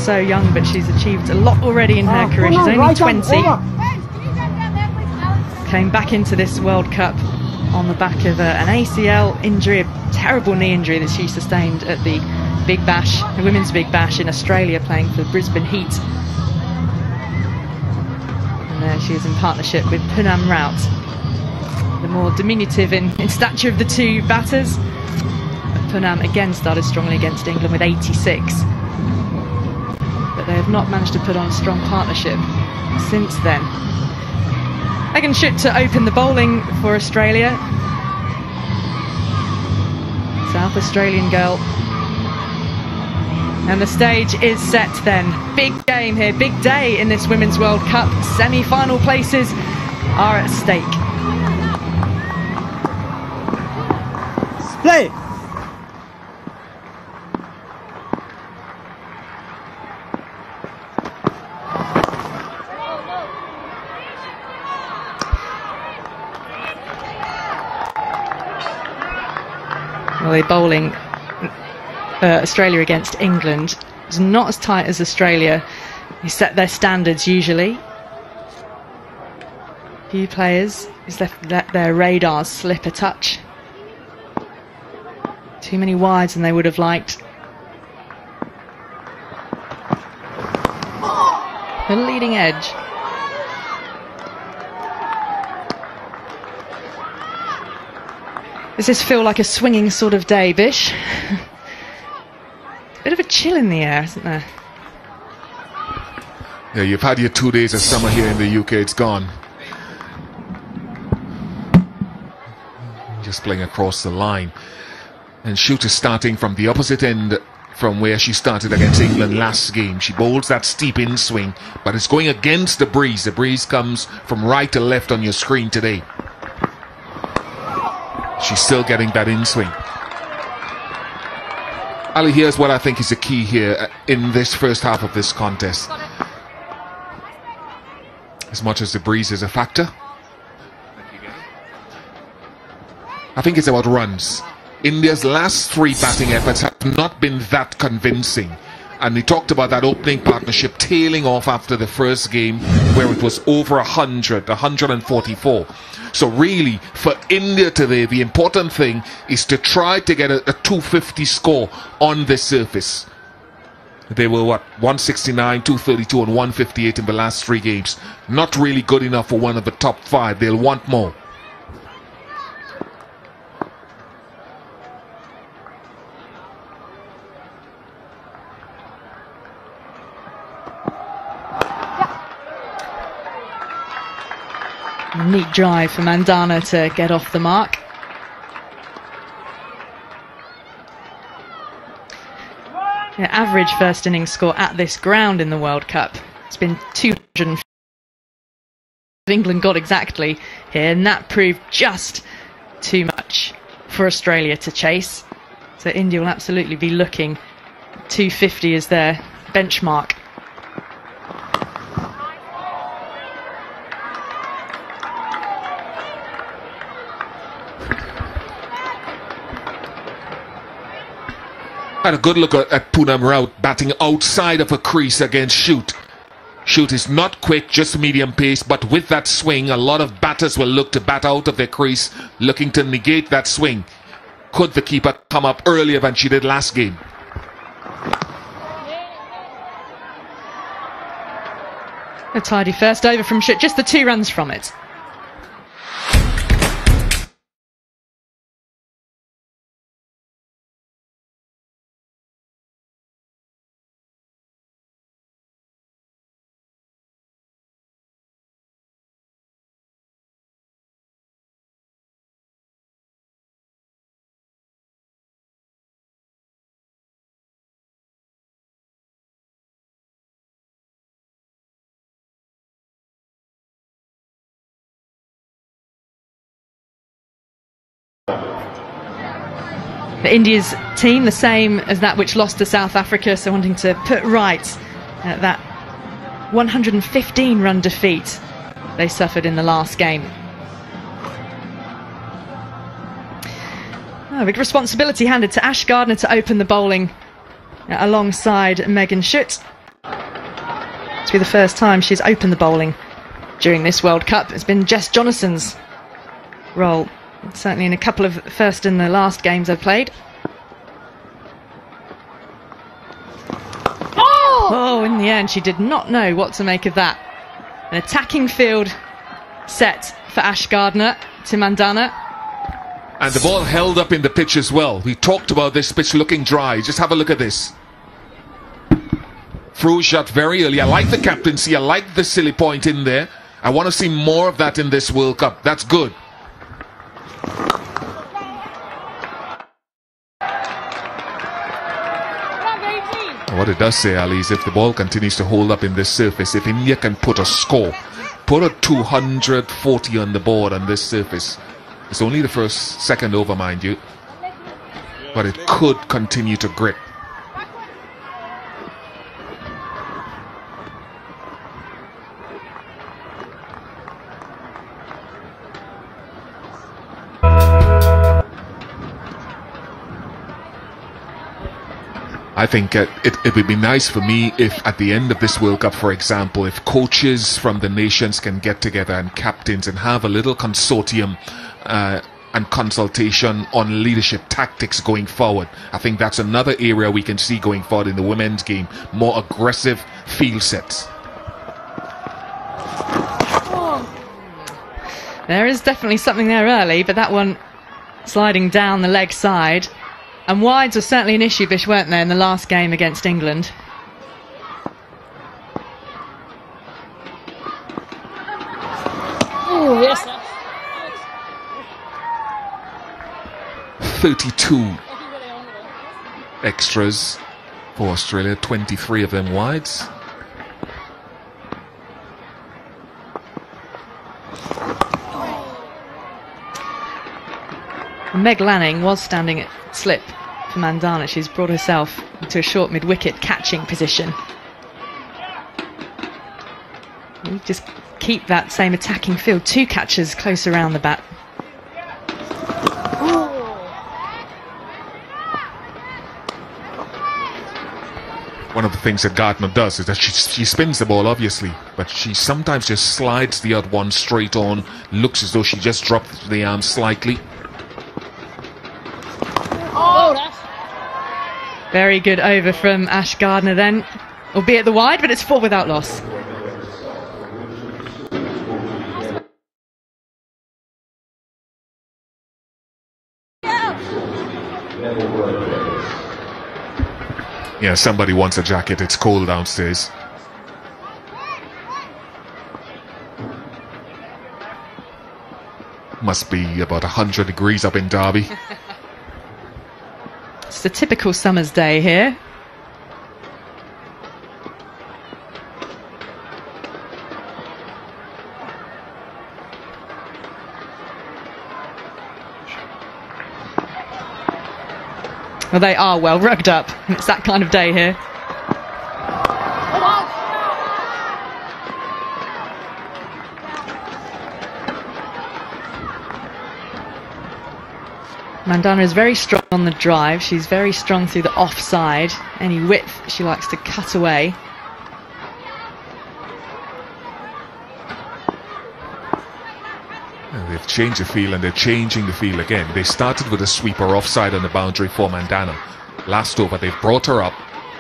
so young, but she's achieved a lot already in her career. She's only 20. Came back into this World Cup on the back of an ACL injury, a terrible knee injury that she sustained at the Big Bash, the Women's Big Bash in Australia, playing for Brisbane Heat. And there she is in partnership with Poonam Raut, the more diminutive in stature of the two batters. Poonam again started strongly against England with 86. But they have not managed to put on a strong partnership since then. Megan Schutt to open the bowling for Australia. South Australian girl. And the stage is set then. Big game here, big day in this Women's World Cup. Semi-final places are at stake. Play! Well, they're bowling Australia against England. It's not as tight as Australia. They set their standards usually. Few players just let their radars slip a touch. Too many wides than they would have liked. The leading edge. Does this feel like a swinging sort of day, Bish? Bit of a chill in the air, isn't there? Yeah, you've had your 2 days of summer here in the UK, it's gone. Just playing across the line. And Schutt is starting from the opposite end from where she started against England last game. She bowls that steep in swing, but it's going against the breeze. The breeze comes from right to left on your screen today. She's still getting that in swing. Ali, here's what I think is the key here in this first half of this contest. As much as the breeze is a factor, I think it's about runs. India's last 3 batting efforts have not been that convincing. And we talked about that opening partnership tailing off after the first game, where it was over 100, 144. So really, for India today, the important thing is to try to get a 250 score on this surface. They were, what, 169, 232 and 158 in the last 3 games. Not really good enough for one of the top 5. They'll want more. Neat drive for Mandana to get off the mark. Yeah, average first innings score at this ground in the World Cup. It's been 200. England got exactly here, and that proved just too much for Australia to chase. So India will absolutely be looking 250 as their benchmark. Had a good look at Poonam Raut batting outside of a crease against Schutt. Schutt is not quick, just medium pace, but with that swing, a lot of batters will look to bat out of their crease, looking to negate that swing. Could the keeper come up earlier than she did last game? A tidy first over from Schutt, just the 2 runs from it. India's team, the same as that which lost to South Africa, so wanting to put right that 115 run defeat they suffered in the last game. Big responsibility handed to Ash Gardner to open the bowling alongside Megan Schutt. be the first time she's opened the bowling during this World Cup. It's been Jess Jonason's role, certainly in a couple of first and the last games I've played. Oh, in the end, she did not know what to make of that. An attacking field set for Ash Gardner to Mandana. And the ball held up in the pitch as well. We talked about this pitch looking dry. Just have a look at this. Through shot very early. I like the captaincy. I like the silly point in there. I want to see more of that in this World Cup. That's good. What it does say, Ali, is if the ball continues to hold up in this surface, if India can put a score, put a 240 on the board on this surface, it's only the second over, mind you, but it could continue to grip. I think it would be nice for me if at the end of this World Cup, for example, if coaches from the nations can get together and captains and have a little consortium and consultation on leadership tactics going forward. I think that's another area we can see going forward in the women's game. More aggressive field sets. There is definitely something there early, but that one sliding down the leg side. And wides were certainly an issue, Bish, weren't they, in the last game against England? Oh, yes. 32 extras for Australia, 23 of them wides. Meg Lanning was standing at slip for Mandana. She's brought herself into a short mid-wicket catching position. You just keep that same attacking field. Two catchers close around the bat. One of the things that Gardner does is that she spins the ball, obviously, but she sometimes just slides the odd one straight on, looks as though she just dropped the arm slightly. Very good over from Ash Gardner then, albeit the wide, but it's 4 without loss. Yeah, somebody wants a jacket. It's cold downstairs. Must be about 100 degrees up in Derby. It's a typical summer's day here. Well, they are well rugged up. It's that kind of day here. Mandana is very strong on the drive. She's very strong through the offside. Any width she likes to cut away. They've changed the field and they're changing the field again. They started with a sweeper offside on the boundary for Mandana. Last over they've brought her up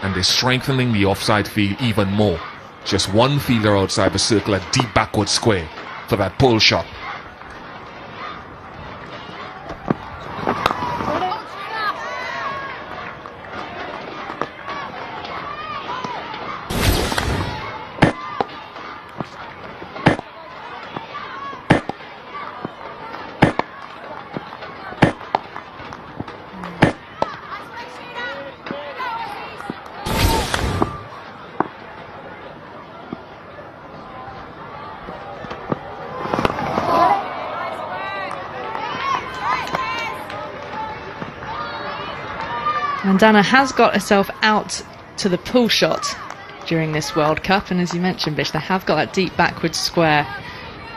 and they're strengthening the offside field even more. Just one fielder outside the circle, a deep backward square for that pull shot. Mandana has got herself out to the pull shot during this World Cup, and as you mentioned, Bish, they have got that deep backward square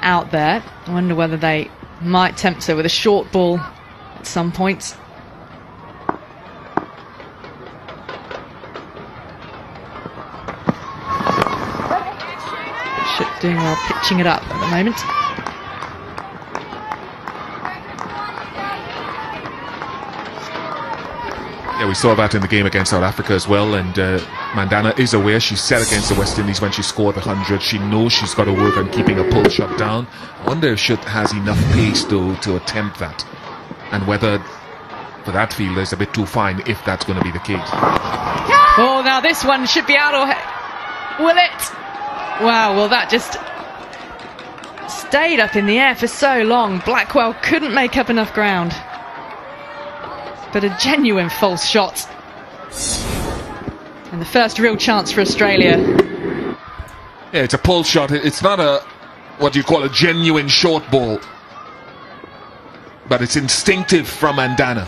out there. I wonder whether they might tempt her with a short ball at some point. doing well pitching it up at the moment. Yeah, we saw that in the game against South Africa as well, and Mandana is aware. She said against the West Indies when she scored the 100, she knows she's got to work on keeping a pull shot down. I wonder if she has enough pace though to attempt that, and whether for that fielder is a bit too fine if that's going to be the case. Oh, now this one should be out, or will it? Wow, well that just stayed up in the air for so long. Blackwell couldn't make up enough ground. But a genuine false shot. And the first real chance for Australia. Yeah, it's a pull shot. It's not a what you call a genuine short ball, but it's instinctive from Mandana.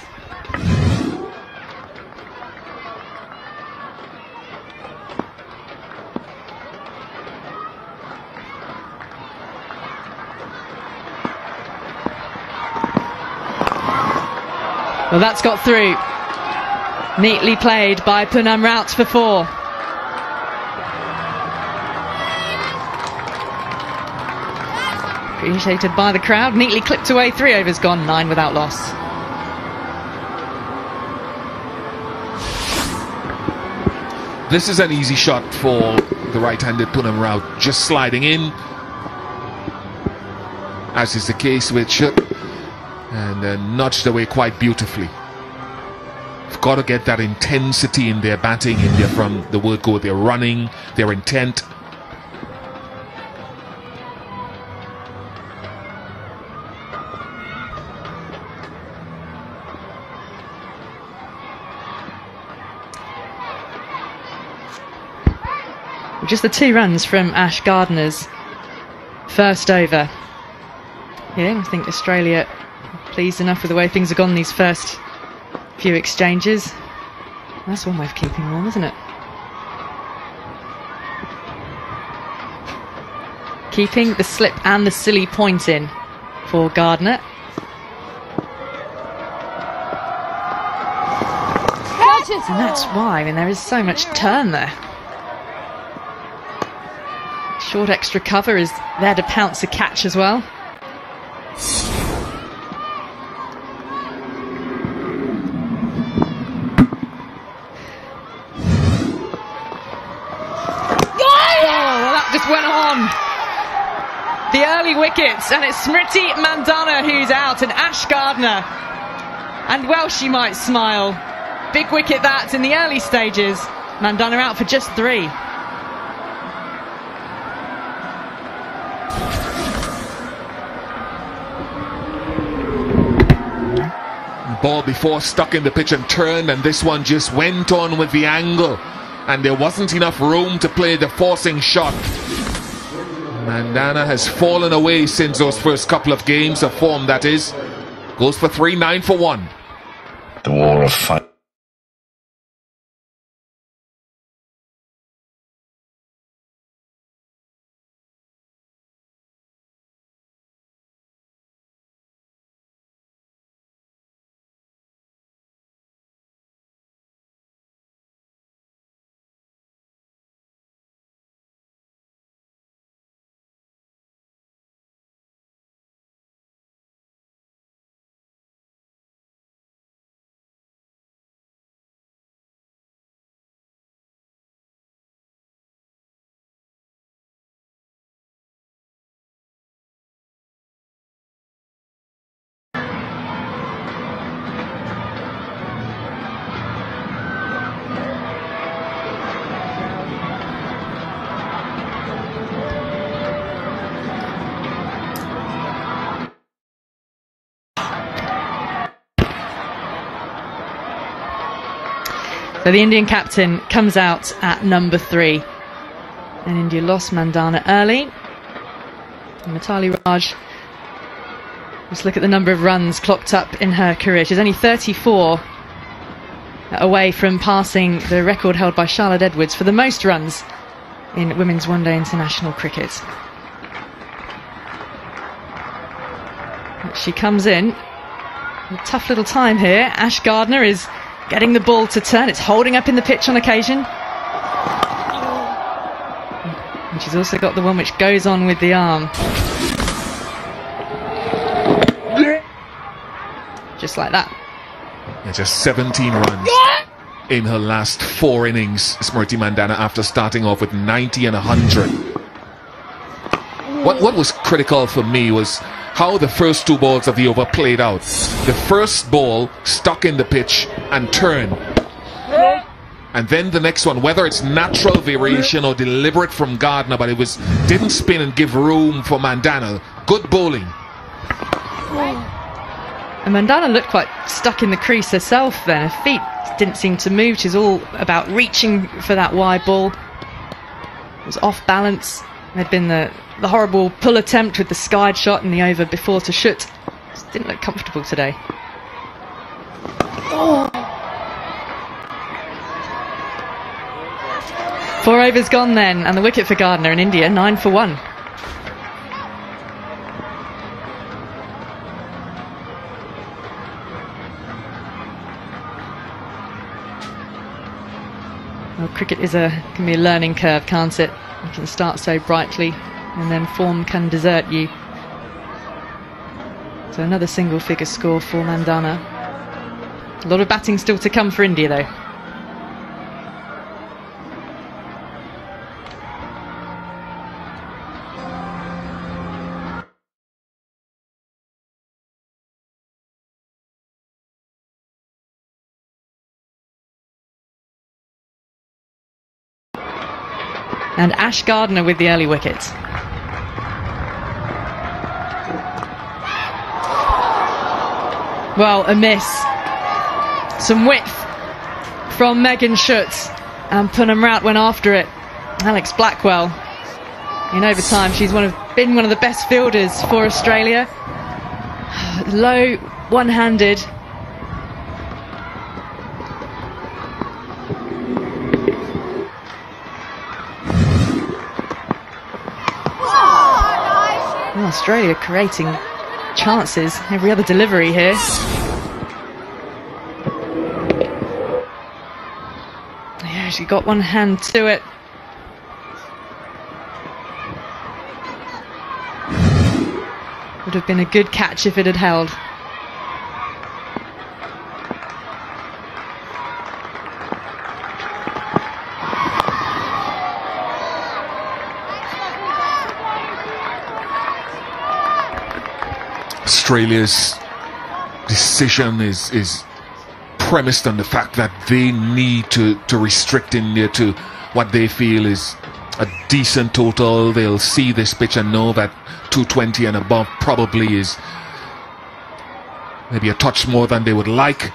Well, that's got through. Neatly played by Poonam Raut for 4. Appreciated by the crowd. Neatly clipped away. 3 overs gone. 9 without loss. This is an easy shot for the right-handed Poonam Raut. Just sliding in, as is the case with Shut, and nudged away quite beautifully. You've got to get that intensity in their batting, in their, from the word go, their running, their intent. Just the 2 runs from Ash Gardner's first over. Yeah, I think Australia pleased enough with the way things have gone these first few exchanges. That's one way of keeping warm, isn't it? Keeping the slip and the silly point in for Gardner. And that's why, I mean, there is so much turn there. Short extra cover is there to pounce a catch as well. Went on the early wickets, and it's Smriti Mandana who's out, and Ash Gardner, and well she might smile. Big wicket that in the early stages. Mandana out for just 3. Ball before stuck in the pitch and turned, and this one just went on with the angle, and there wasn't enough room to play the forcing shot. Mandana has fallen away since those first couple of games of form, that is. Goes for 3, 9 for 1. The war of fight. So the Indian captain comes out at number 3. And India lost Mandana early. And Mitali Raj, just look at the number of runs clocked up in her career. She's only 34 away from passing the record held by Charlotte Edwards for the most runs in women's one-day international cricket. She comes in. A tough little time here. Ash Gardner is getting the ball to turn. It's holding up in the pitch on occasion. And she's also got the one which goes on with the arm. Just like that. Yeah, just 17 runs in her last 4 innings, Smriti Mandhana, after starting off with 90 and 100. What was critical for me was how the first 2 balls of the over played out. The first ball stuck in the pitch and turned. And then the next one, whether it's natural variation or deliberate from Gardner, but it didn't spin and give room for Mandhana. Good bowling. And Mandhana looked quite stuck in the crease herself then. Her feet didn't seem to move. She's all about reaching for that wide ball. It was off balance. There'd been the horrible pull attempt with the skied shot in the over before to shoot. Just didn't look comfortable today. Oh. 4 overs gone then, and the wicket for Gardner in India, 9 for 1. Well, cricket can be a learning curve, can't it? You can start so brightly, and then form can desert you. So another single-figure score for Mandhana. A lot of batting still to come for India, though. And Ash Gardner with the early wicket. Well, a miss. Some width from Megan Schutz, and Poonam Raut went after it. Alex Blackwell, in overtime, she's been one of the best fielders for Australia. Low, one-handed. Australia creating chances every other delivery here. Yeah, she got one hand to it. Would have been a good catch if it had held. Australia's decision is premised on the fact that they need to restrict India to what they feel is a decent total. They'll see this pitch and know that 220 and above probably is maybe a touch more than they would like.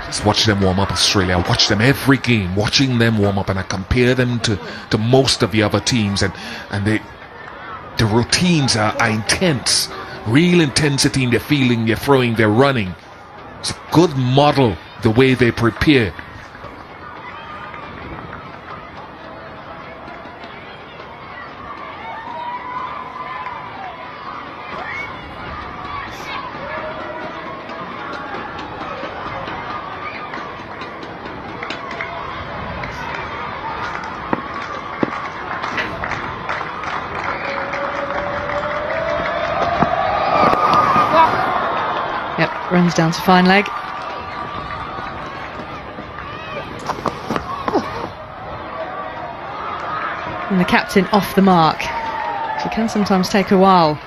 Just watch them warm up, Australia. I watch them every game, watching them warm up, and I compare them to most of the other teams, and the routines are intense. Real intensity in their fielding, their throwing, their running. It's a good model, the way they prepare. Runs down to fine leg. And the captain off the mark. She can sometimes take a while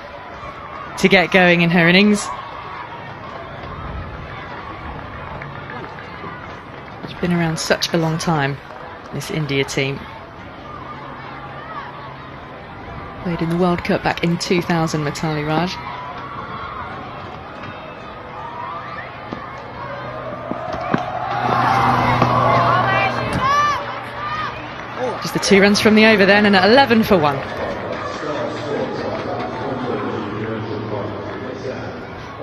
to get going in her innings. She's been around such a long time, this India team. Played in the World Cup back in 2000, Mitali Raj. The 2 runs from the over then, and at 11 for 1.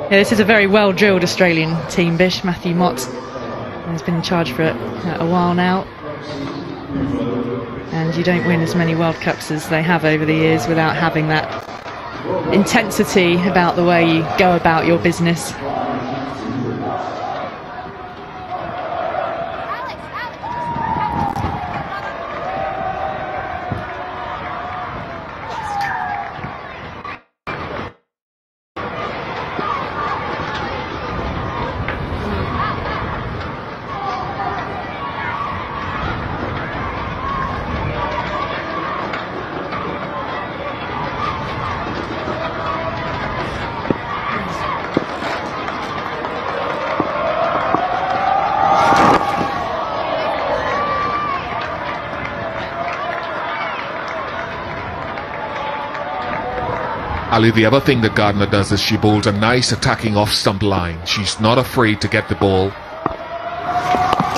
Yeah, this is a very well drilled Australian team. Bish, Matthew Mott has been in charge for a while now, and you don't win as many World Cups as they have over the years without having that intensity about the way you go about your business. Ali, the other thing that Gardner does is she bowls a nice attacking off-stump line. She's not afraid to get the ball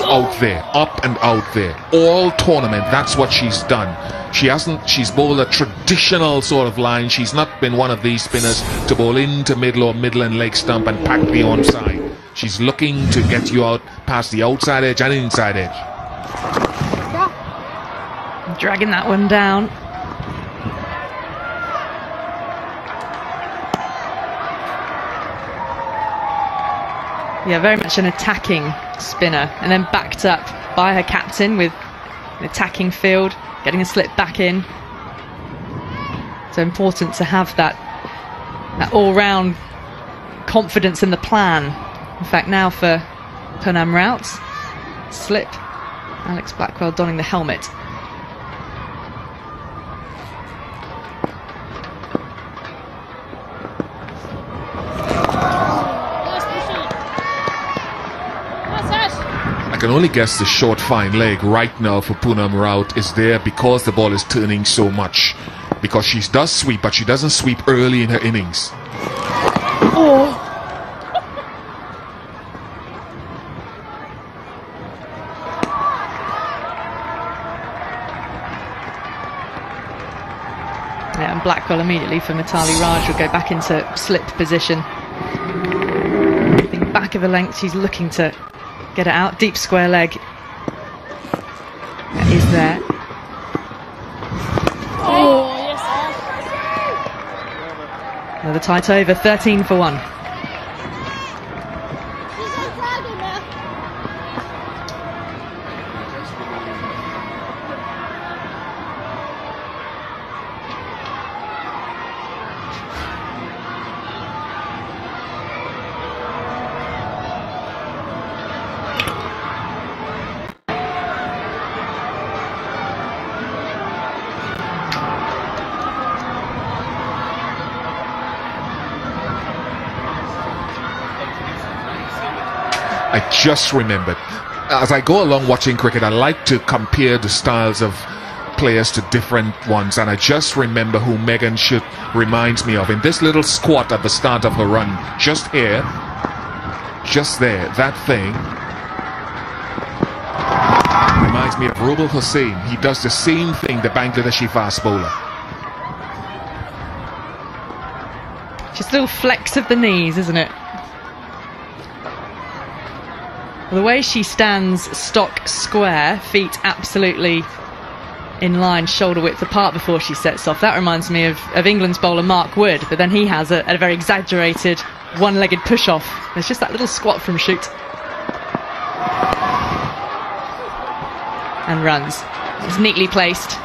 out there, up and out there. All tournament, that's what she's done. She's bowled a traditional sort of line. She's not been one of these spinners to bowl into middle or middle and leg stump and pack the onside. She's looking to get you out past the outside edge and inside edge. Dragging that one down. Yeah, very much an attacking spinner, and then backed up by her captain with an attacking field, getting a slip back in. So important to have that all-round confidence in the plan. In fact, now for Poonam Raut, slip, Alex Blackwell donning the helmet. I can only guess the short fine leg right now for Poonam Raut is there because the ball is turning so much. Because she does sweep, but she doesn't sweep early in her innings. Oh. Yeah, and Blackwell immediately for Mithali Raj will go back into slip position. I think back of the length, she's looking to get it out, deep square leg. That is there. Oh, yes. Another tight over, 13 for 1. I just remembered, as I go along watching cricket, I like to compare the styles of players to different ones, and I just remember who Megan Schutt reminds me of in this little squat at the start of her run, just here, just there, that thing reminds me of Rubal Hussain. He does the same thing, the Bangladeshi fast bowler. Just a little flex of the knees, isn't it? The way she stands stock square, feet absolutely in line, shoulder width apart before she sets off. That reminds me of England's bowler Mark Wood, but then he has a very exaggerated one-legged push-off. There's just that little squat from Schutt. And runs. It's neatly placed.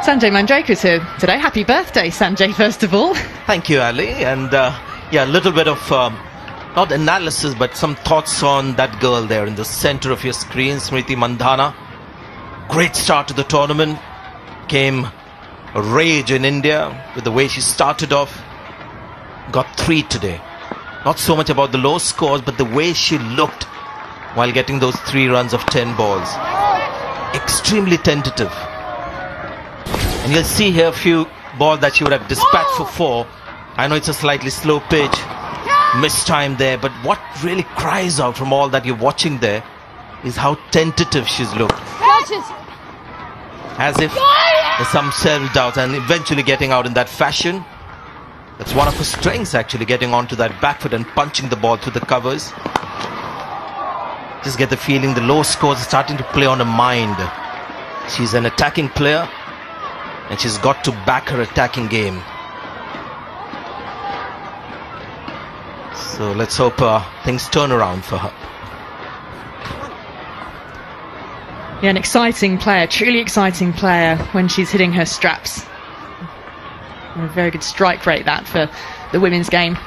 Sanjay Manjrekar's here today. Happy birthday, Sanjay, first of all. Thank you, Ali. And yeah, a little bit of, not analysis, but some thoughts on that girl there in the center of your screen, Smriti Mandhana. Great start to the tournament. Came a rage in India with the way she started off. got 3 today. Not so much about the low scores, but the way she looked while getting those 3 runs of 10 balls. Extremely tentative. And you'll see here a few balls that she would have dispatched for 4. I know it's a slightly slow pitch, missed time there, but what really cries out from all that you're watching there is how tentative she's looked. As if there's some self-doubt, and eventually getting out in that fashion. That's one of her strengths, actually, getting onto that back foot and punching the ball through the covers. Just get the feeling the low scores are starting to play on her mind. She's an attacking player, and she's got to back her attacking game. So let's hope things turn around for her. Yeah, an exciting player, truly exciting player when she's hitting her straps. And a very good strike rate that for the women's game.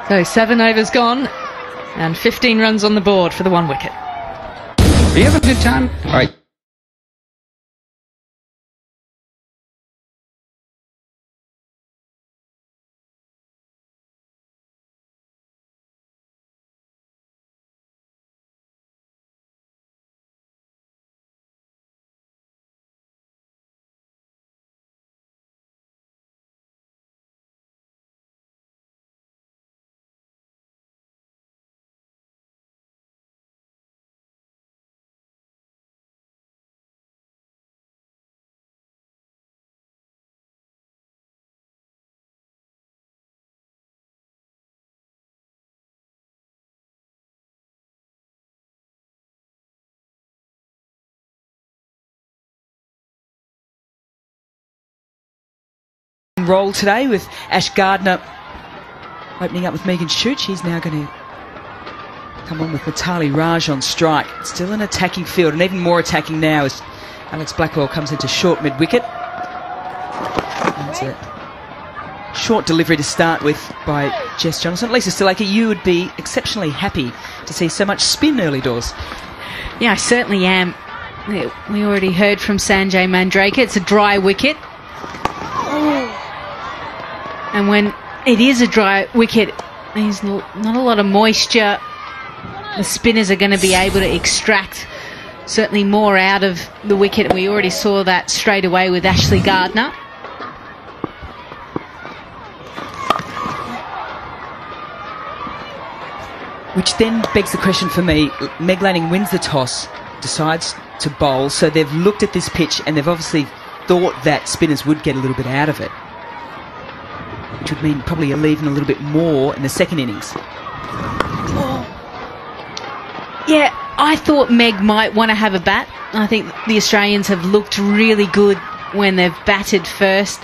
So 7 overs gone and 15 runs on the board for the 1 wicket. Do you have a good time? All right. Role today with Ash Gardner opening up with Megan Shute. She's now going to come on with Mitali Raj on strike. Still an attacking field, and even more attacking now as Alex Blackwell comes into short mid-wicket. That's a short delivery to start with by Jess Johnson. Lisa Stillaker, you would be exceptionally happy to see so much spin early doors. Yeah, I certainly am. We already heard from Sanjay Mandrake. It's a dry wicket. And when it is a dry wicket, there's not a lot of moisture. The spinners are going to be able to extract certainly more out of the wicket. We already saw that straight away with Ashley Gardner. Which then begs the question for me. Meg Lanning wins the toss, decides to bowl, so they've looked at this pitch and they've obviously thought that spinners would get a little bit out of it, which would mean probably you're leaving a little bit more in the second innings. Yeah, I thought Meg might want to have a bat. I think the Australians have looked really good when they've batted first.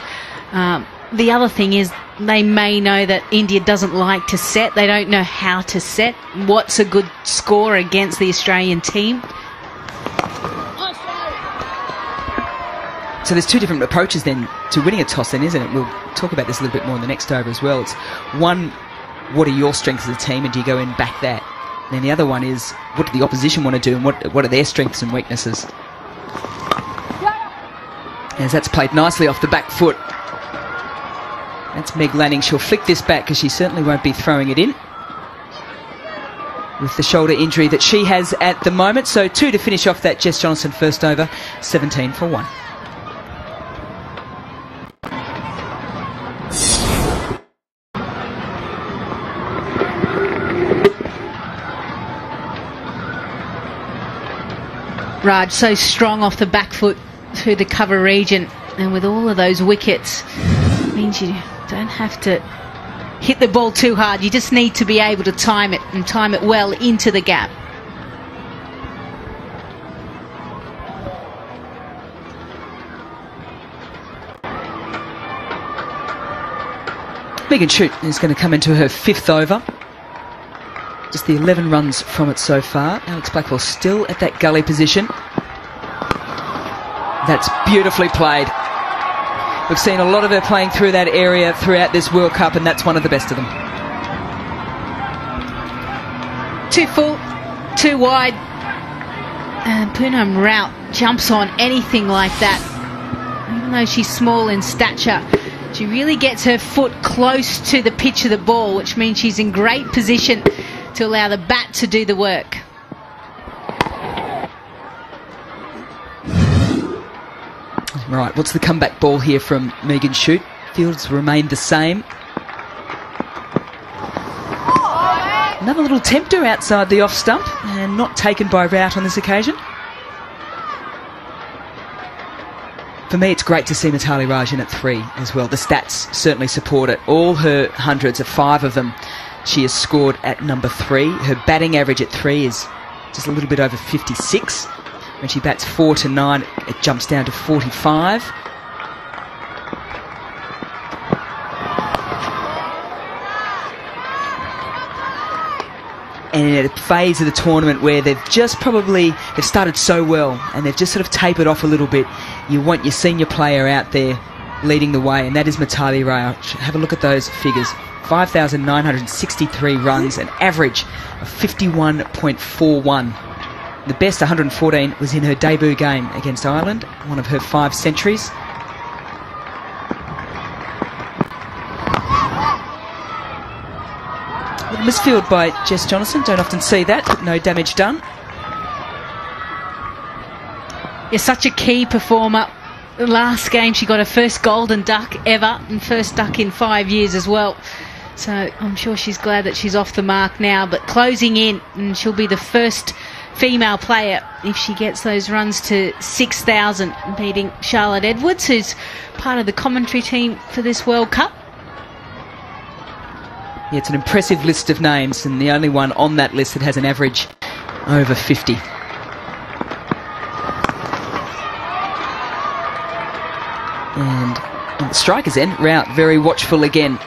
The other thing is they may know that India doesn't like to set. They don't know how to set. What's a good score against the Australian team? So there's 2 different approaches then to winning a toss then, isn't it? We'll talk about this a little bit more in the next over as well. It's one, what are your strengths as a team, and do you go and back that? And then the other one is, what do the opposition want to do, and what are their strengths and weaknesses? As that's played nicely off the back foot. That's Meg Lanning. She'll flick this back because she certainly won't be throwing it in with the shoulder injury that she has at the moment. So 2 to finish off that Jess Johnson first over, 17 for 1. Raj so strong off the back foot through the cover region, and with all of those wickets, it means you don't have to hit the ball too hard. You just need to be able to time it, and time it well into the gap. Megan Shute is going to come into her 5th over. Just the 11 runs from it so far. Alex Blackwell still at that gully position. That's beautifully played. We've seen a lot of her playing through that area throughout this World Cup, and that's one of the best of them. 2 full, 2 wide. And Poonam Rout jumps on anything like that. Even though she's small in stature, she really gets her foot close to the pitch of the ball, which means she's in great position to allow the bat to do the work. Right, what's the comeback ball here from Megan Shute? Fields remained the same. Another little tempter outside the off stump, and not taken by Rout on this occasion. For me, it's great to see Mitali Raj in at 3 as well. The stats certainly support it. All her hundreds, 5 of them, she has scored at number 3. Her batting average at 3 is just a little bit over 56. When she bats 4 to 9, it jumps down to 45. And in a phase of the tournament where they've started so well and they've just sort of tapered off a little bit, you want your senior player out there leading the way, and that is Mitali Raj. Have a look at those figures. 5,963 runs, an average of 51.41. The best 114 was in her debut game against Ireland, one of her 5 centuries. Misfield by Jess Jonathan. Don't often see that, but no damage done. You're such a key performer. The last game she got her first golden duck ever, and first duck in 5 years as well. So I'm sure she's glad that she's off the mark now, but closing in, and she'll be the first female player if she gets those runs to 6,000, beating Charlotte Edwards, who's part of the commentary team for this World Cup. Yeah, it's an impressive list of names, and the only one on that list that has an average over 50. And on the striker's end, Rout very watchful again.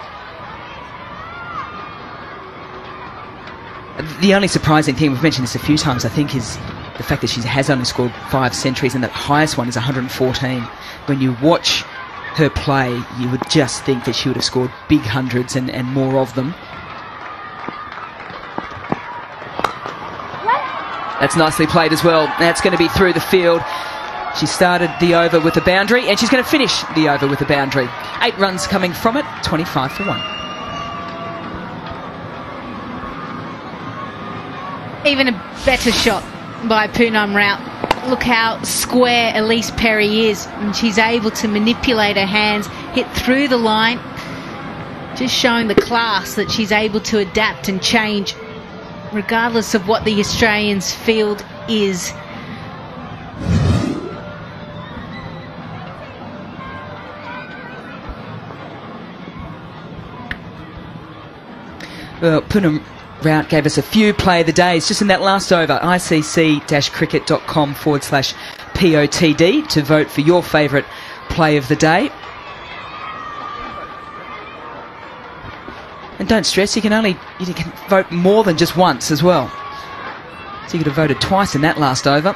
The only surprising thing, we've mentioned this a few times, I think, is the fact that she has only scored 5 centuries, and that highest one is 114. When you watch her play, you would just think that she would have scored big hundreds and more of them. That's nicely played as well. That's going to be through the field. She started the over with a boundary, and she's going to finish the over with a boundary. 8 runs coming from it, 25 for 1. Even a better shot by Poonam Rout. Look how square Elise Perry is, and she's able to manipulate her hands, hit through the line, just showing the class that she's able to adapt and change regardless of what the Australians' field is. Well, Poonam Rout gave us a few play of the days just in that last over. icc-cricket.com/POTD to vote for your favourite play of the day. And don't stress, you can vote more than just once as well. So you could have voted twice in that last over.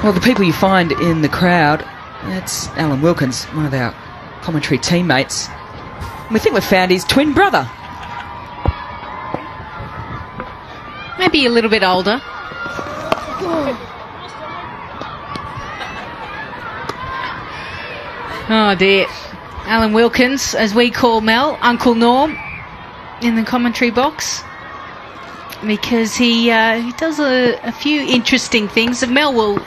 Well, the people you find in the crowd, that's Alan Wilkins, one of our commentary teammates. And we think we've found his twin brother. Maybe a little bit older. Oh dear. Alan Wilkins, as we call Mel, Uncle Norm, in the commentary box. Because he does a few interesting things that Mel will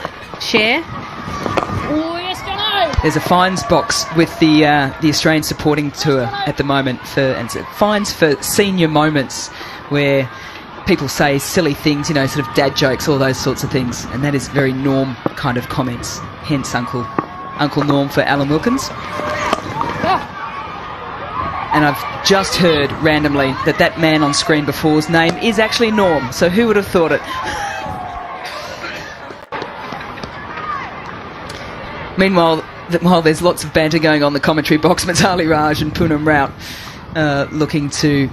share. There's a fines box with the Australian supporting tour at the moment for fines for senior moments where people say silly things, you know, sort of dad jokes, all those sorts of things, and that is very Norm kind of comments. Hence Uncle Norm for Alan Wilkins. And I've just heard randomly that man on screen before's name is actually Norm, so who would have thought it? Meanwhile, while there's lots of banter going on in the commentary box, Mitali Raj and Poonam Rout looking to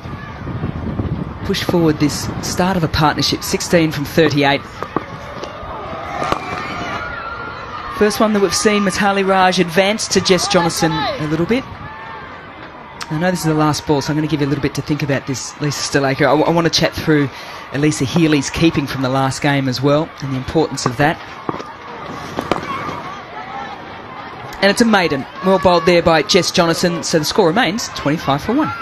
push forward this start of a partnership, 16 from 38. First one that we've seen Mitali Raj advance to Jess Jonathan a little bit. I know this is the last ball, so I'm going to give you a little bit to think about this, Lisa Stalaker. I want to chat through Elisa Healy's keeping from the last game as well, and the importance of that. And it's a maiden. Well bowled there by Jess Jonathan, so the score remains 25 for 1.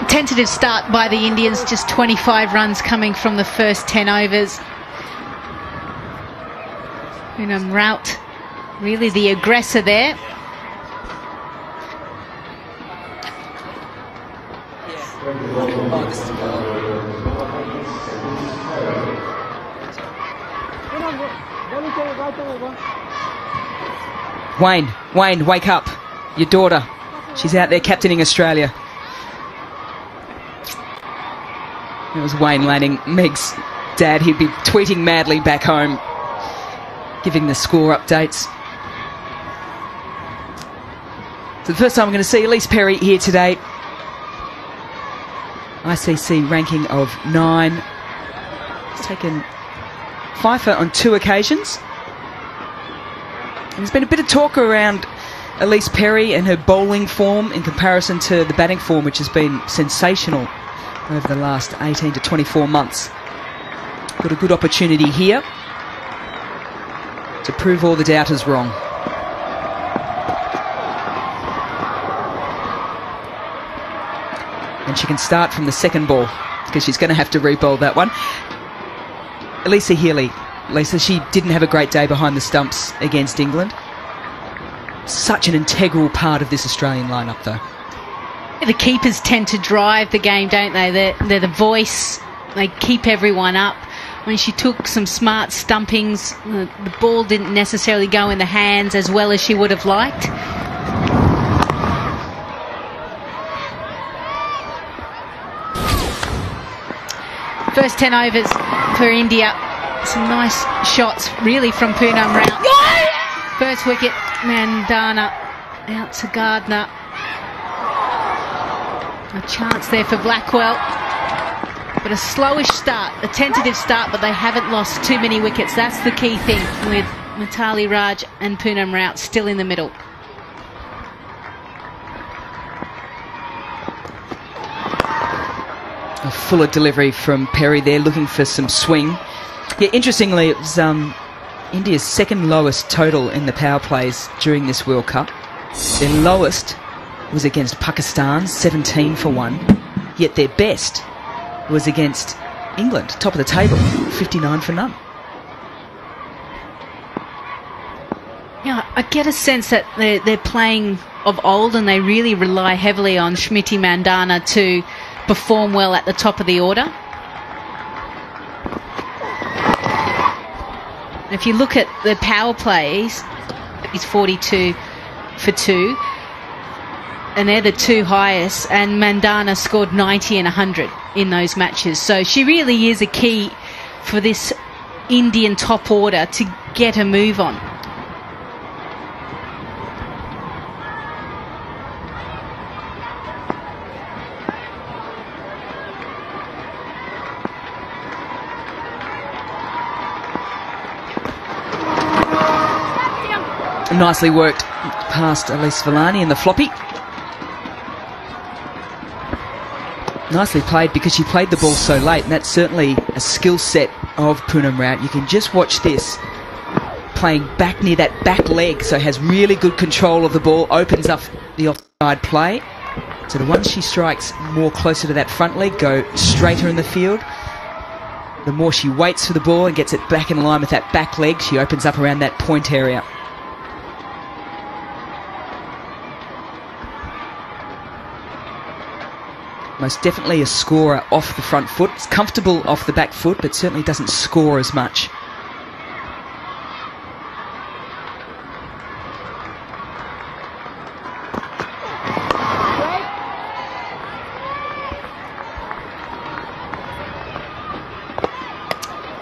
Tentative start by the Indians, just 25 runs coming from the first 10 overs. Poonam Raut, really the aggressor there. Wayne, wake up. Your daughter. She's out there captaining Australia. It was Wayne Lanning, Meg's dad. He'd be tweeting madly back home, giving the score updates. So the first time I'm going to see Elise Perry here today. ICC ranking of 9. He's taken Fifer on 2 occasions. And there's been a bit of talk around Elise Perry and her bowling form in comparison to the batting form, which has been sensational over the last 18 to 24 months. Got a good opportunity here to prove all the doubters wrong. And she can start from the second ball, because she's going to have to re-bowl that one. Elisa Healy. Lisa, she didn't have a great day behind the stumps against England. Such an integral part of this Australian lineup, though. The keepers tend to drive the game, don't they? They're the voice. They keep everyone up. When she took some smart stumpings, the ball didn't necessarily go in the hands as well as she would have liked. First 10 overs for India. Some nice shots, really, from Poonam Raut. First wicket, Mandana out to Gardner. A chance there for Blackwell. But a slowish start, a tentative start, but they haven't lost too many wickets. That's the key thing, with Mitali Raj and Poonam Raut still in the middle. A fuller delivery from Perry there, looking for some swing. Yeah, interestingly, it was India's second lowest total in the power plays during this World Cup. Their lowest was against Pakistan, 17 for 1. Yet their best was against England, top of the table, 59 for none. Yeah, I get a sense that they're playing of old, and they really rely heavily on Smriti Mandana to perform well at the top of the order. If you look at the power plays, he's 42 for 2, and they're the 2 highest, and Mandana scored 90 and 100 in those matches. So she really is a key for this Indian top order to get a move on. Nicely worked past Elise Villani in the floppy. Nicely played, because she played the ball so late, and that's certainly a skill set of Poonam Raut. You can just watch this, playing back near that back leg, so has really good control of the ball, opens up the offside play. So the ones she strikes more closer to that front leg go straighter in the field. The more she waits for the ball and gets it back in line with that back leg, she opens up around that point area. Most definitely a scorer off the front foot. It's comfortable off the back foot, but certainly doesn't score as much.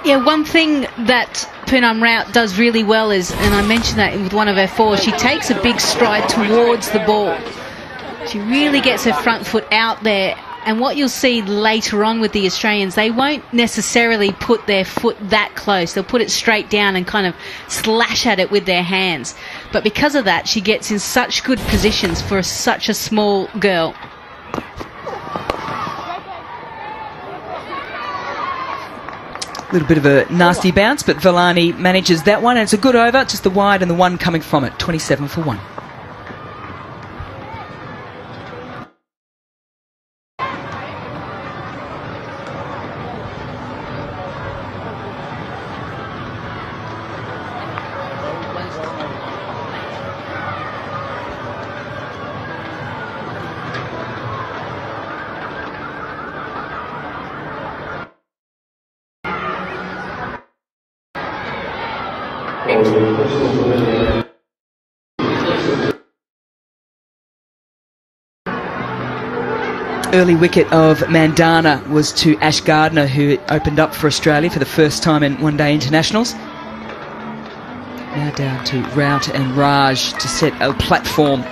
Yeah, one thing that Poonam Raut does really well is, and I mentioned that with one of her fours, she takes a big stride towards the ball. She really gets her front foot out there And what you'll see later on with the Australians, they won't necessarily put their foot that close. They'll put it straight down and kind of slash at it with their hands. But because of that, she gets in such good positions for such a small girl. A little bit of a nasty bounce, but Villani manages that one, and it's a good over. Just the wide and the one coming from it. 27 for 1. Early wicket of Mandana was to Ash Gardner, who opened up for Australia for the first time in one-day internationals. Now down to Rout and Raj to set a platform.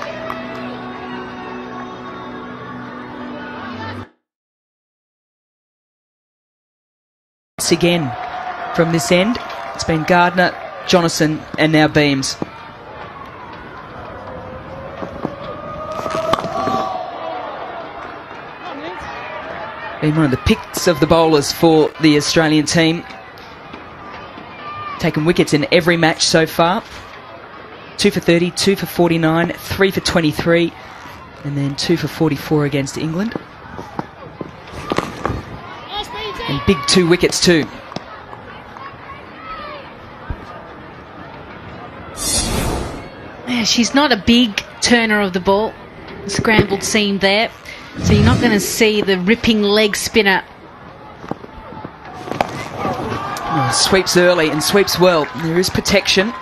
Once again, from this end, it's been Gardner, Jonathan and now Beams. Been one of the picks of the bowlers for the Australian team. Taken wickets in every match so far. 2 for 30, 2 for 49, 3 for 23, and then 2 for 44 against England. And big 2 wickets too. Yeah, she's not a big turner of the ball. Scrambled seam there. So you're not going to see the ripping leg spinner. Oh, sweeps early and sweeps well. There is protection.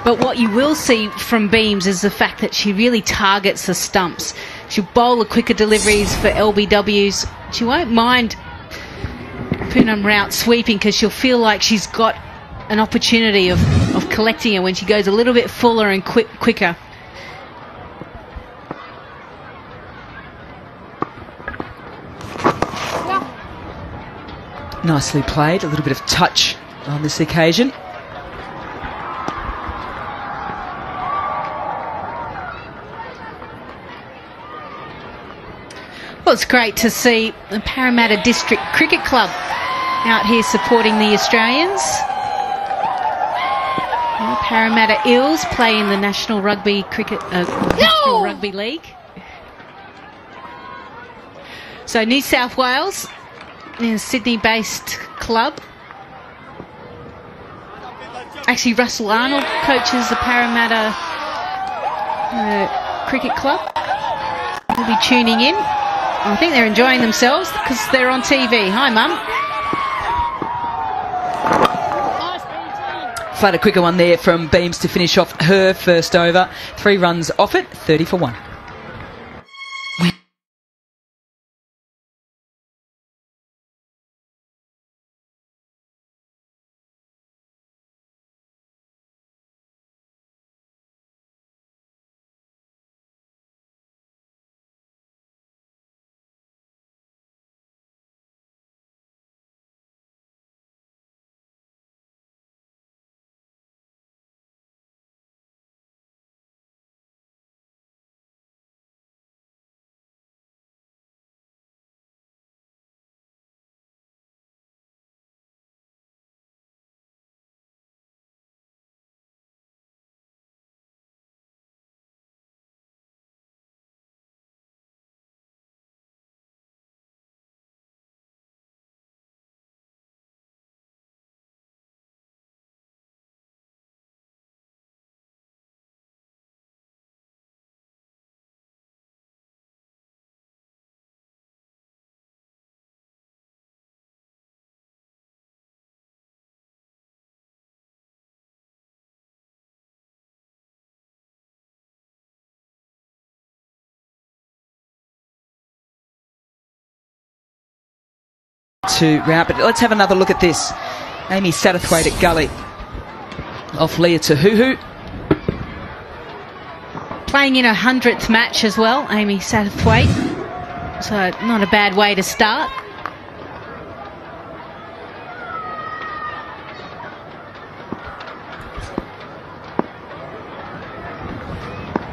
But what you will see from Beams is the fact that she really targets the stumps. She'll bowl the quicker deliveries for LBWs. She won't mind Poonam Rout sweeping because she'll feel like she's got an opportunity of collecting her when she goes a little bit fuller and quicker. Nicely played, a little bit of touch on this occasion. Well, it's great to see the Parramatta District Cricket Club out here supporting the Australians. The Parramatta Eels play in the National Rugby League. So New South Wales, a Sydney-based club. Actually, Russell Arnold coaches the Parramatta Cricket Club. We'll be tuning in. I think they're enjoying themselves because they're on TV. Hi, Mum. Flat a quicker one there from Beams to finish off her first over. 3 runs off it, 30 for 1. To Rout, but let's have another look at this. Amy Satterthwaite at gully. Off Leah to Hoo-Hoo. playing in her 100th match as well, Amy Satterthwaite. So not a bad way to start.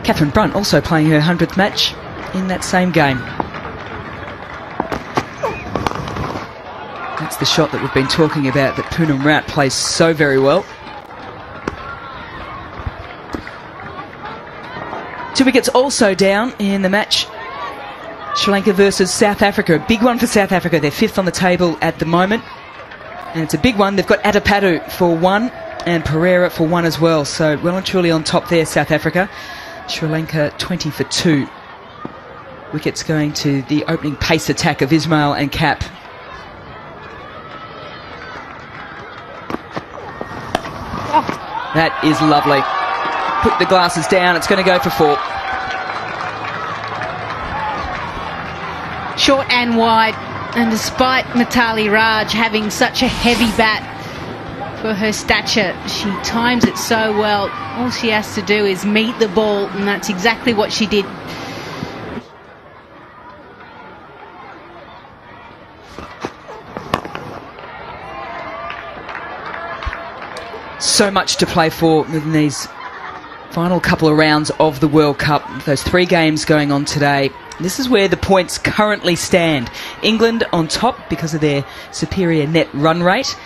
Catherine Brunt also playing her 100th match in that same game. That's the shot that we've been talking about that Poonam Raut plays so very well. 2 wickets also down in the match. Sri Lanka versus South Africa. A big one for South Africa. They're 5th on the table at the moment. And it's a big one. They've got Adapadu for 1 and Pereira for 1 as well. So well and truly on top there, South Africa. Sri Lanka 20 for 2. Wickets going to the opening pace attack of Ismail and Cap. That is lovely. Put the glasses down. It's going to go for 4. Short and wide, and despite Mitali Raj having such a heavy bat for her stature, she times it so well. All she has to do is meet the ball, and that's exactly what she did. So much to play for in these final couple of rounds of the World Cup. Those 3 games going on today. This is where the points currently stand. England on top because of their superior net run rate.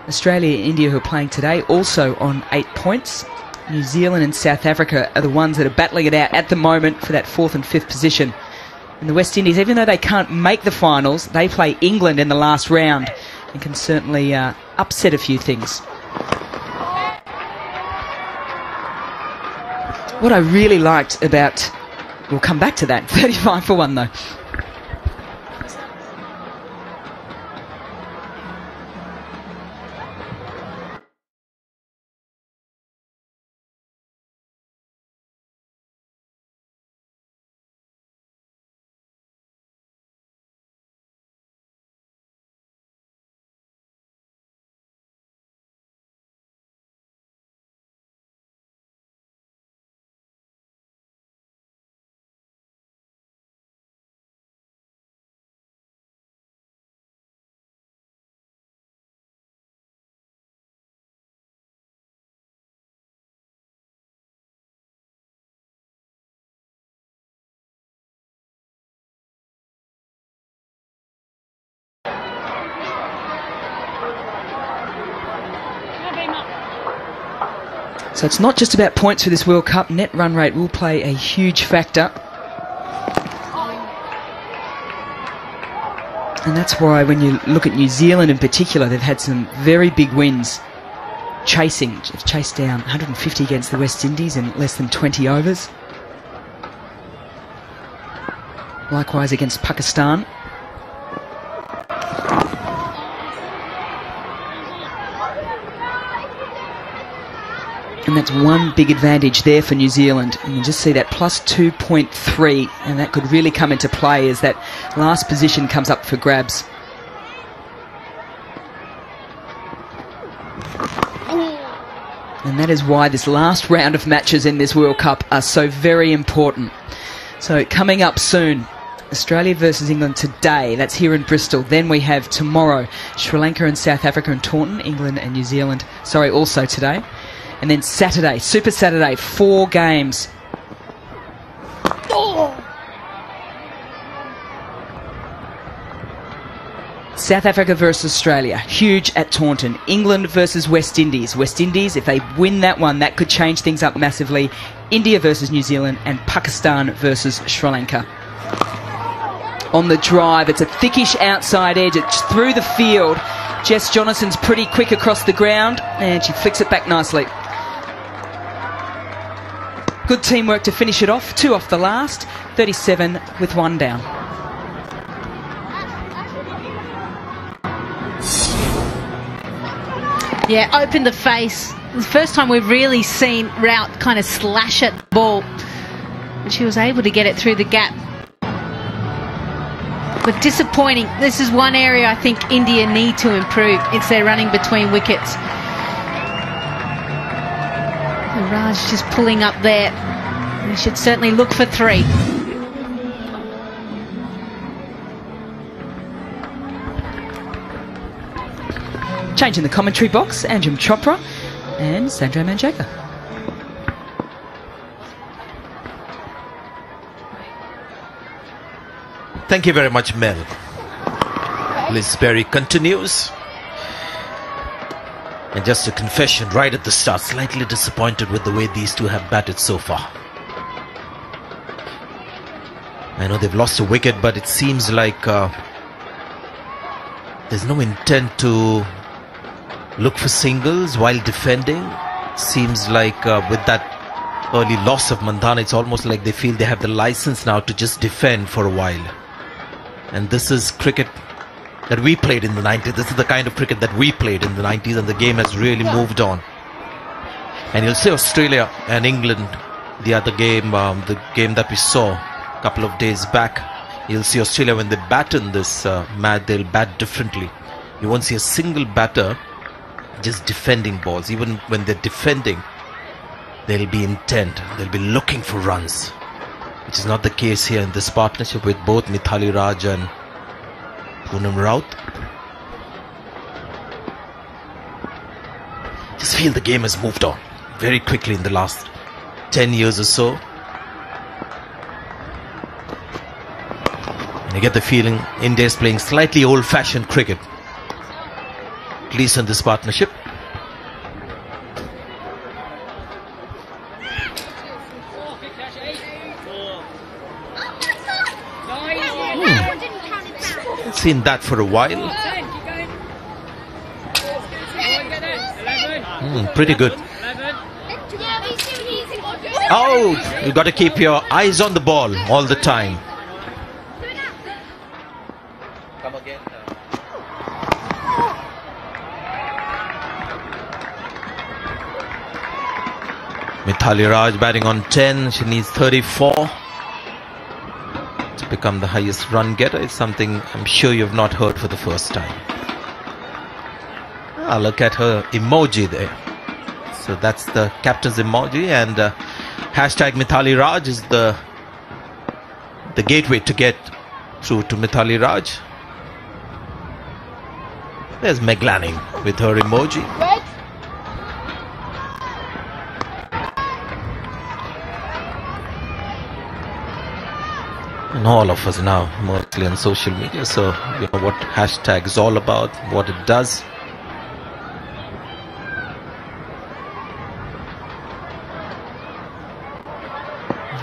Australia and India, who are playing today, also on 8 points. New Zealand and South Africa are the ones that are battling it out at the moment for that 4th and 5th position. And the West Indies, even though they can't make the finals, they play England in the last round and can certainly upset a few things. What I really liked about... We'll come back to that. 35 for 1 though. So it's not just about points for this World Cup. Net run rate will play a huge factor. And that's why when you look at New Zealand in particular, they've had some very big wins. They've chased down 150 against the West Indies in less than 20 overs. Likewise against Pakistan. And that's one big advantage there for New Zealand. And you just see that plus 2.3, and that could really come into play as that last position comes up for grabs. And that is why this last round of matches in this World Cup are so very important. So coming up soon, Australia versus England today. That's here in Bristol. Then we have tomorrow Sri Lanka and South Africa in Taunton, England and New Zealand. Sorry, also today. And then Saturday, Super Saturday, 4 games. South Africa versus Australia, huge at Taunton. England versus West Indies. West Indies, if they win that one, that could change things up massively. India versus New Zealand, and Pakistan versus Sri Lanka. On the drive, it's a thickish outside edge. It's through the field. Jess Jonason's pretty quick across the ground, and she flicks it back nicely. Good teamwork to finish it off. 2 off the last. 37 with 1 down. Yeah, opened the face. The first time we've really seen Rout kind of slash at the ball. But she was able to get it through the gap. But disappointing. This is one area I think India need to improve. It's their running between wickets. And Raj just pulling up there. He should certainly look for 3. Change in the commentary box, Anjum Chopra and Sandra Manjaka. Thank you very much, Mel. Liz Berry continues. And just a confession right at the start, slightly disappointed with the way these two have batted so far. I know they've lost a wicket, but it seems like there's no intent to look for singles while defending. Seems like with that early loss of Mandhana, it's almost like they feel they have the license now to just defend for a while. And this is cricket that we played in the 90s. This is the kind of cricket that we played in the 90s, and the game has really moved on. And you'll see Australia and England, the other game, the game that we saw a couple of days back. You'll see Australia, when they bat in this match, they'll bat differently. You won't see a single batter just defending balls. Even when they're defending, they'll be intent. They'll be looking for runs, which is not the case here in this partnership with both Mithali Raj and Poonam Raut. Just feel the game has moved on very quickly in the last 10 years or so. And you get the feeling India is playing slightly old-fashioned cricket, at least in this partnership. Seen that for a while. Pretty good. Oh, you got to keep your eyes on the ball all the time. Mithali Raj batting on 10. She needs 34 to become the highest run getter. It's something I'm sure you've not heard for the first time. Ah, look at her emoji there. So that's the captain's emoji, and hashtag Mithali Raj is the gateway to get through to Mithali Raj. There's Meg Lanning with her emoji. And all of us now mostly on social media, so you know what hashtag is all about, what it does.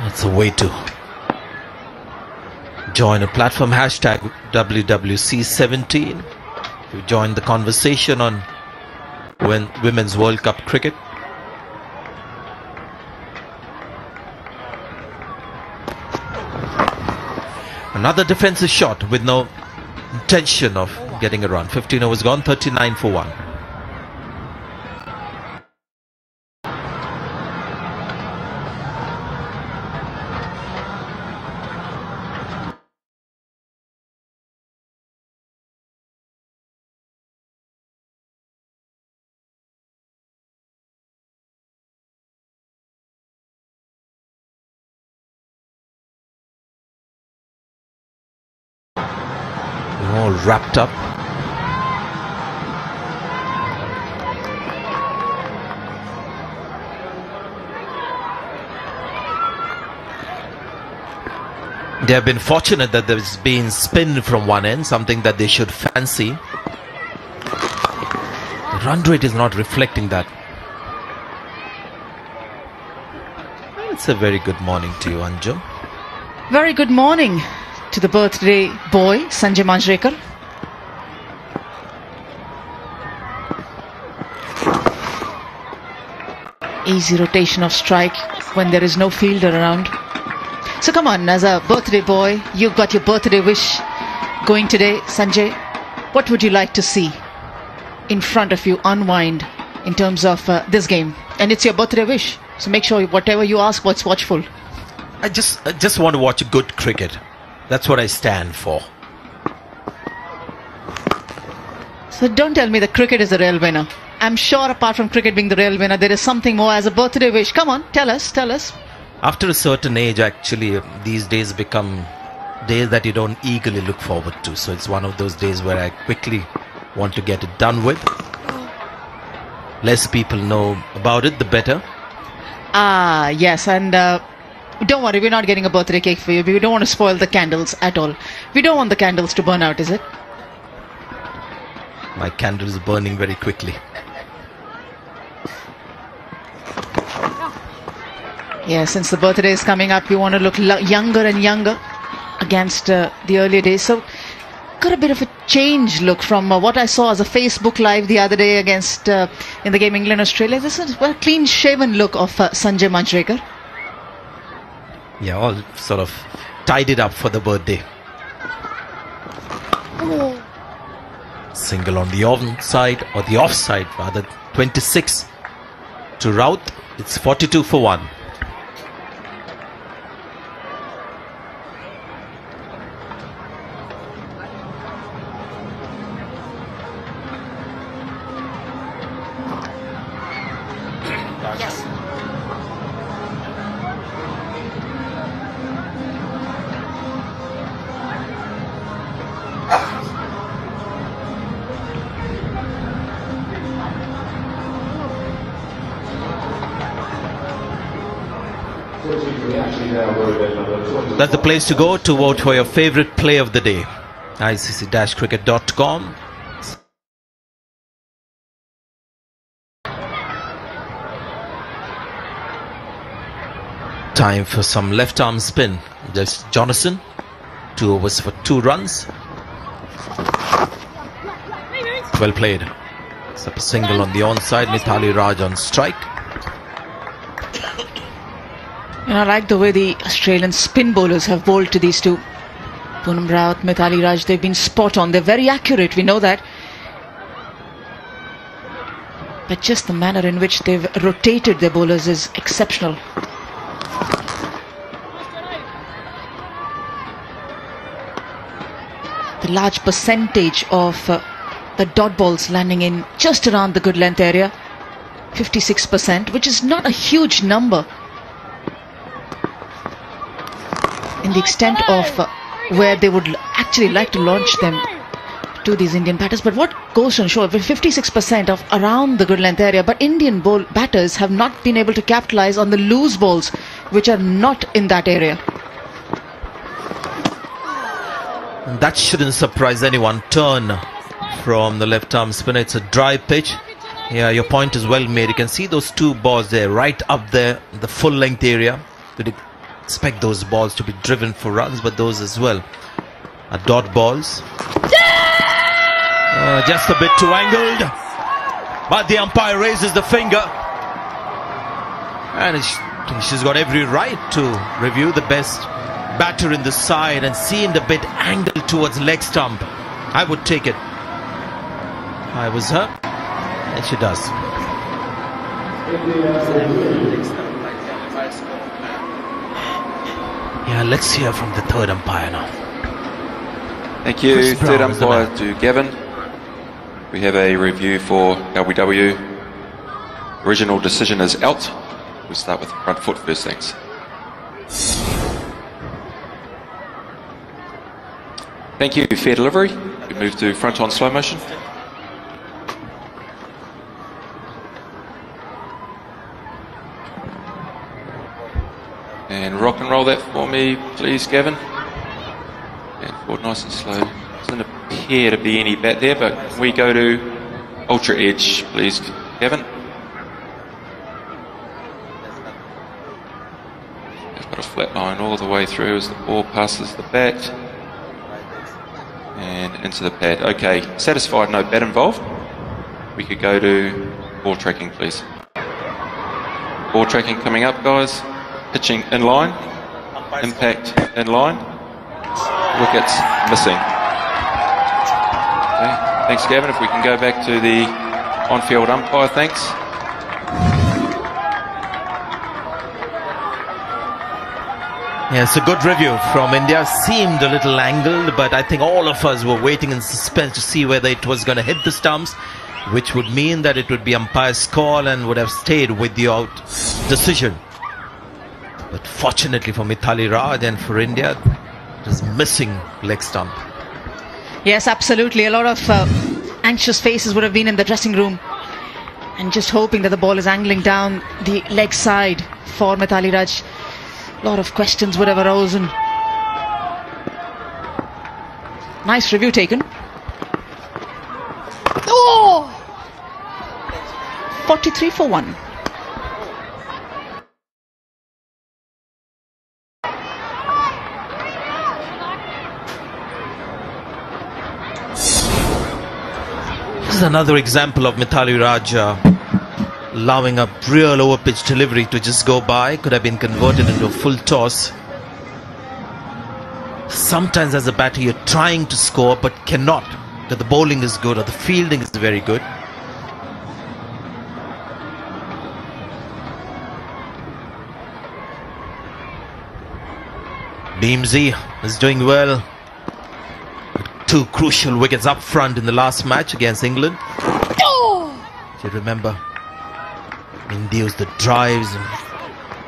It's a way to join a platform, hashtag WWC17. You join the conversation on Women's World Cup cricket. Another defensive shot with no intention of getting a run. 15 overs gone, 39 for 1. All wrapped up. They have been fortunate that there's been spin from one end, something that they should fancy. The run rate is not reflecting that. It's a very good morning to you, Anju. Very good morning to the birthday boy, Sanjay Manjrekar. Easy rotation of strike when there is no fielder around. So come on, as a birthday boy, you've got your birthday wish going today, Sanjay. What would you like to see in front of you unwind in terms of this game? And it's your birthday wish, so make sure whatever you ask, what's watchful. I just want to watch good cricket. That's what I stand for. So don't tell me that cricket is the real winner. I'm sure apart from cricket being the real winner, there is something more as a birthday wish. Come on, tell us. After a certain age, actually, these days become days that you don't eagerly look forward to. So it's one of those days where I quickly want to get it done with. Less people know about it, the better. Ah, yes, and don't worry, we're not getting a birthday cake for you. We don't want to spoil the candles at all. We don't want the candles to burn out, is it? My candle is burning very quickly. Yeah, since the birthday is coming up, you want to look younger and younger against the earlier days. So, got a bit of a change look from what I saw as a Facebook Live the other day against in the game England-Australia. This is a clean-shaven look of Sanjay Manjrekar. Yeah, all sort of tidied up for the birthday. Single on the onside, or the offside rather. 26 to Raut. It's 42 for 1. That's the place to go to vote for your favorite play of the day. ICC-cricket.com. Time for some left arm spin. There's Jonathan. 2 overs for 2 runs. Well played. It's up a single on the onside. Mithali Raj on strike. And I like the way the Australian spin bowlers have bowled to these two. Poonam Raut, Mithali Raj, they've been spot on. They're very accurate, we know that. But just the manner in which they've rotated their bowlers is exceptional. The large percentage of the dot balls landing in just around the good length area. 56%, which is not a huge number. In the extent of where they would actually like to launch them to these Indian batters. But what goes on show, with 56% of around the good length area, but Indian batters have not been able to capitalize on the loose balls which are not in that area. That shouldn't surprise anyone. Turn from the left arm spinner. It's a dry pitch. Yeah, your point is well made. You can see those 2 balls there, right up there, the full length area. Expect those balls to be driven for runs, but those as well are dot balls. Just a bit too angled, but the umpire raises the finger, and she's got every right to review the best batter in the side, and seemed a bit angled towards leg stump. I would take it. I was her, and she does. Yeah, let's hear from the third umpire now. Thank you. Third umpire to Gavin. We have a review for LBW. Original decision is out. We'll start with the front foot first, thanks. Thank you, fair delivery. We move to front on slow motion. And rock and roll that for me, please, Gavin. And forward nice and slow. Doesn't appear to be any bat there, but we go to ultra edge, please, Gavin. They've got a flat line all the way through as the ball passes the bat. And into the pad. Okay, satisfied, no bat involved. We could go to ball tracking, please. Ball tracking coming up, guys. Pitching in line, impact in line, wickets missing. Okay. Thanks, Gavin. If we can go back to the on-field umpire, thanks. Yeah, it's a good review from India. Seemed a little angled, but I think all of us were waiting in suspense to see whether it was going to hit the stumps, which would mean that it would be umpire's call and would have stayed with the out decision. But fortunately for Mithali Raj and for India, it was missing leg stump. Yes, absolutely. A lot of anxious faces would have been in the dressing room, and just hoping that the ball is angling down the leg side for Mithali Raj. A lot of questions would have arisen. Nice review taken. Oh! 43 for 1. This is another example of Mithali Raj allowing a real over-pitch delivery to just go by. Could have been converted into a full toss. Sometimes as a batter you're trying to score but cannot, that the bowling is good or the fielding is very good. Beamsy is doing well. 2 crucial wickets up front in the last match against England. If you remember, induced the drives and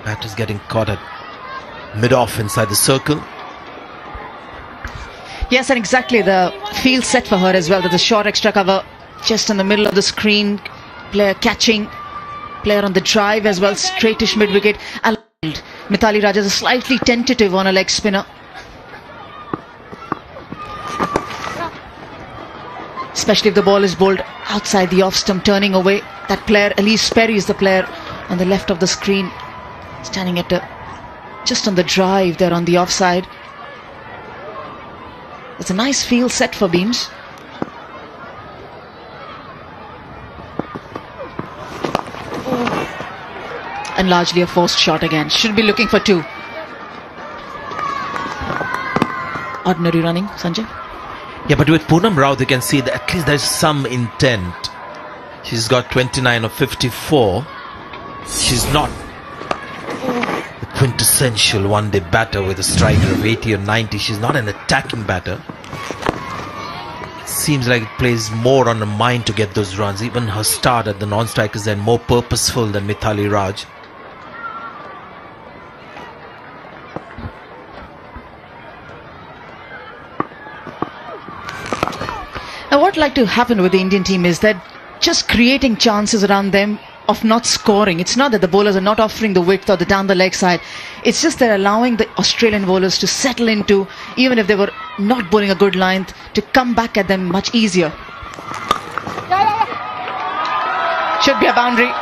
batters getting caught at mid-off inside the circle. Yes, and exactly the field set for her as well. There's a short extra cover just in the middle of the screen. Player catching, player on the drive as well, straightish mid-wicket. Mithali Raj is slightly tentative on a leg spinner. Especially if the ball is bowled outside the off stump, turning away. That player, Elise Perry, is the player on the left of the screen, standing at just on the drive there on the offside. It's a nice field set for Beams. And largely a forced shot again. Should be looking for 2. Ordinary running, Sanjay. Yeah, but with Poonam Rao, you can see that at least there's some intent. She's got 29 of 54. She's not the quintessential one-day batter with a striker of 80 or 90. She's not an attacking batter. It seems like it plays more on her mind to get those runs. Even her start at the non-strikers then more purposeful than Mithali Raj. Now, what like to happen with the Indian team is that just creating chances around them of not scoring. It's not that the bowlers are not offering the width or the down the leg side. It's just they're allowing the Australian bowlers to settle into, even if they were not bowling a good length, to come back at them much easier. Should be a boundary.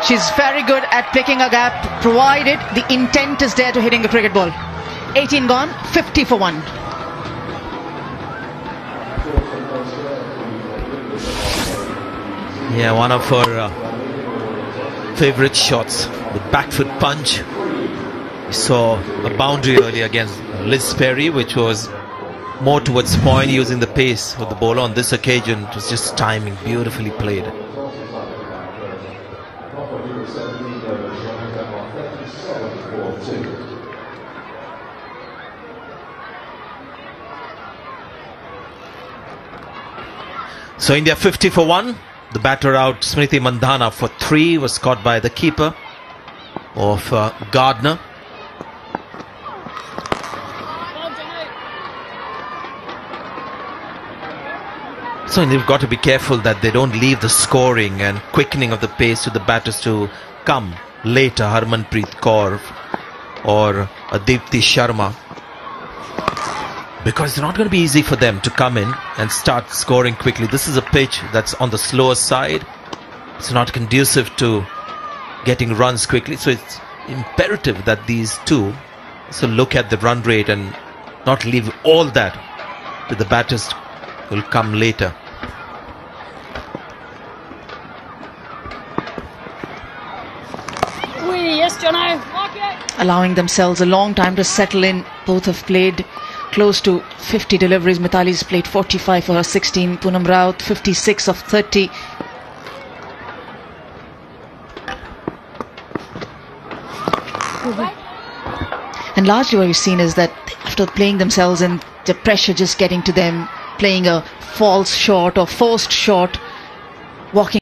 She's very good at picking a gap, provided the intent is there to hitting a cricket ball. 18 gone, 50 for 1. Yeah, one of her favourite shots, the back foot punch. We saw a boundary earlier against Liz Perry, which was more towards point, using the pace of the bowler. On this occasion, it was just timing, beautifully played. So India 50 for 1. The batter out, Smriti Mandhana, for 3, was caught by the keeper of Gardner. So they've got to be careful that they don't leave the scoring and quickening of the pace to the batters to come later. Harmanpreet Kaur or Deepti Sharma. Because it's not going to be easy for them to come in and start scoring quickly. This is a pitch that's on the slower side. It's not conducive to getting runs quickly. So it's imperative that these two look at the run rate and not leave all that to the batters who will come later. Allowing themselves a long time to settle in. Both have played close to 50 deliveries. Mithali's played 45 for her 16. Poonam Rao 56 of 30. And largely what you've seen is that after playing themselves and the pressure just getting to them, playing a false shot or forced shot, walking